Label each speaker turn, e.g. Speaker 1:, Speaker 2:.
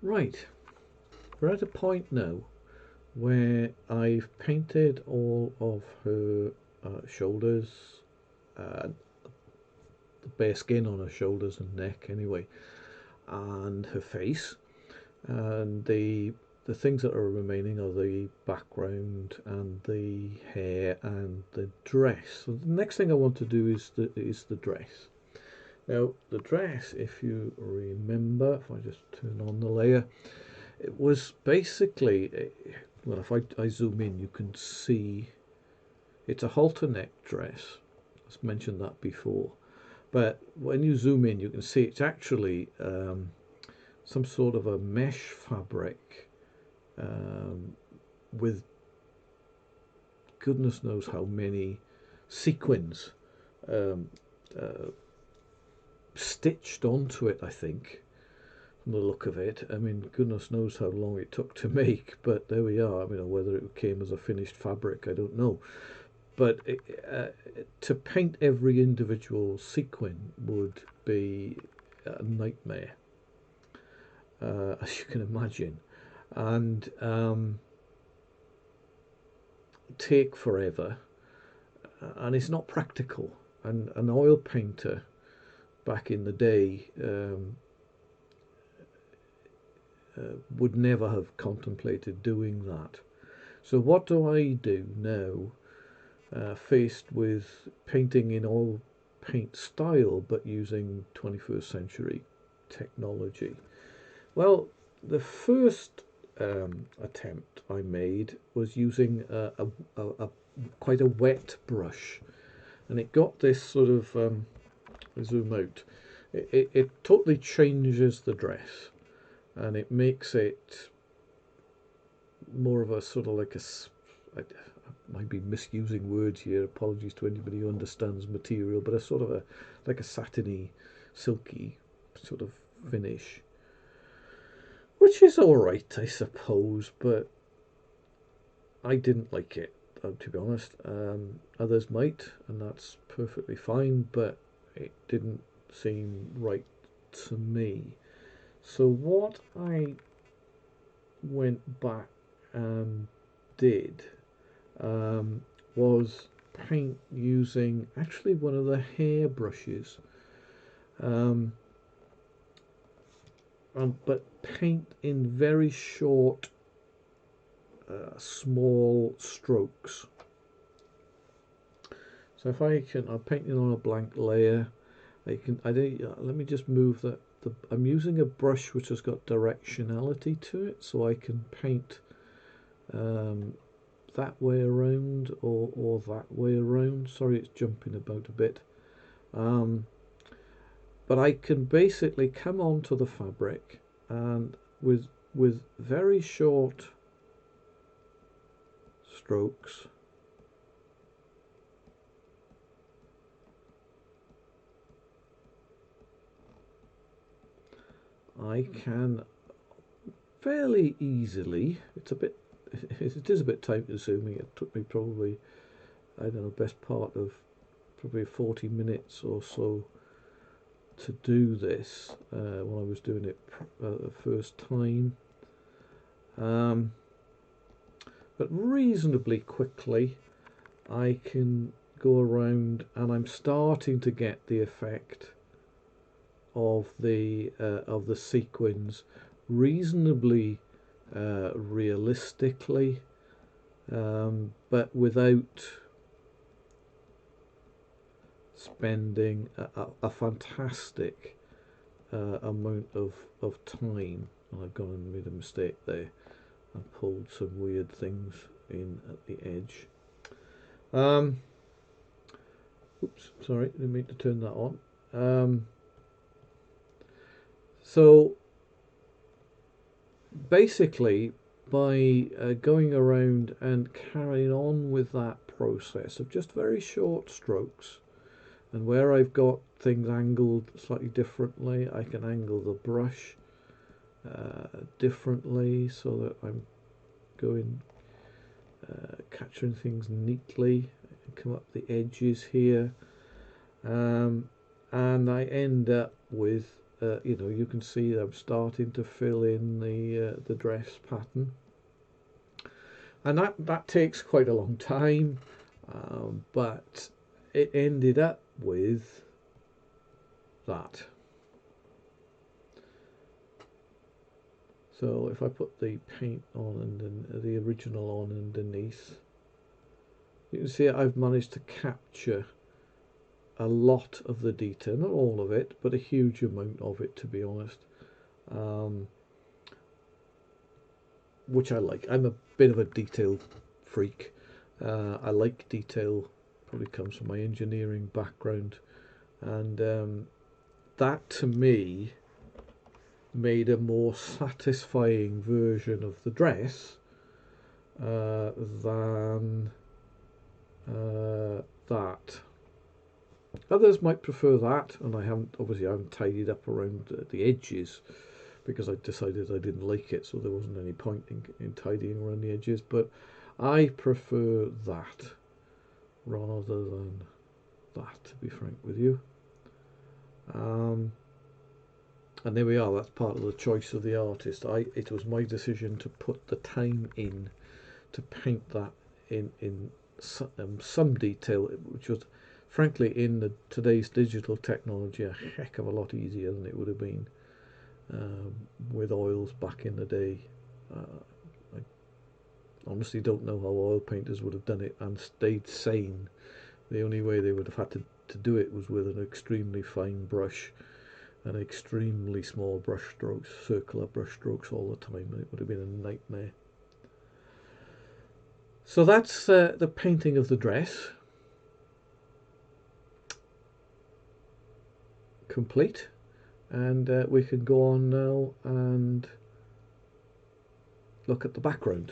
Speaker 1: Right, we're at a point now where I've painted all of her shoulders, uh, the bare skin on her shoulders and neck anyway, and her face. And the things that are remaining are the background and the hair and the dress. So the next thing I want to do is the dress. Now the dress, if you remember, if I just turn on the layer, it was basically, well, if I zoom in, you can see it's a halter neck dress. I've mentioned that before. But when you zoom in, you can see it's actually some sort of a mesh fabric with goodness knows how many sequins um, uh, stitched onto it, I think, from the look of it. I mean, goodness knows how long it took to make, but there we are. I mean, whether it came as a finished fabric, I don't know. But to paint every individual sequin would be a nightmare, as you can imagine, and take forever, and it's not practical. And an oil painter back in the day would never have contemplated doing that. So what do I do now, faced with painting in oil paint style but using 21st century technology? Well, the first attempt I made was using a quite a wet brush, and it got this sort of zoom out. It totally changes the dress, and it makes it more of a sort of like I might be misusing words here. Apologies to anybody who understands material, but a sort of a like a satiny, silky sort of finish, which is all right, I suppose. But I didn't like it, to be honest. Others might, and that's perfectly fine, but it didn't seem right to me. So what I went back and did was paint using actually one of the hair brushes, um, but paint in very short, small strokes. So if I can, I'm painting on a blank layer. I can. I don't. Let me just move that. I'm using a brush which has got directionality to it, so I can paint um, that way around or that way around. Sorry, it's jumping about a bit. Um, but I can basically come onto the fabric and with very short strokes, I can fairly easily. It is a bit time consuming. It took me probably, I don't know, best part of probably 40 minutes or so to do this when I was doing it the first time. Um, but reasonably quickly, I can go around and I'm starting to get the effect of the sequins reasonably realistically, but without spending a fantastic amount of time. I've gone and made a mistake there. I pulled some weird things in at the edge. Um, Oops, sorry, didn't mean to turn that on. So basically, by going around and carrying on with that process of just very short strokes, and where I've got things angled slightly differently, I can angle the brush differently so that I'm going capturing things neatly. I can come up the edges here, and I end up with you know, you can see I'm starting to fill in the dress pattern, and that takes quite a long time, but it ended up with that. So if I put the paint on and then the original on underneath, you can see I've managed to capture a lot of the detail, not all of it, but a huge amount of it, to be honest, which I like. I'm a bit of a detail freak. I like detail, probably comes from my engineering background, and that to me made a more satisfying version of the dress than that. Others might prefer that, and I haven't tidied up around the edges because I decided I didn't like it, so there wasn't any point in tidying around the edges. But I prefer that rather than that, to be frank with you. And there we are. That's part of the choice of the artist. It was my decision to put the time in to paint that in some detail, which was, frankly, in today's digital technology, a heck of a lot easier than it would have been with oils back in the day. I honestly don't know how oil painters would have done it and stayed sane. The only way they would have had to do it was with an extremely fine brush and extremely small brush strokes, circular brush strokes all the time. It would have been a nightmare. So that's the painting of the dress complete, and we can go on now and look at the background.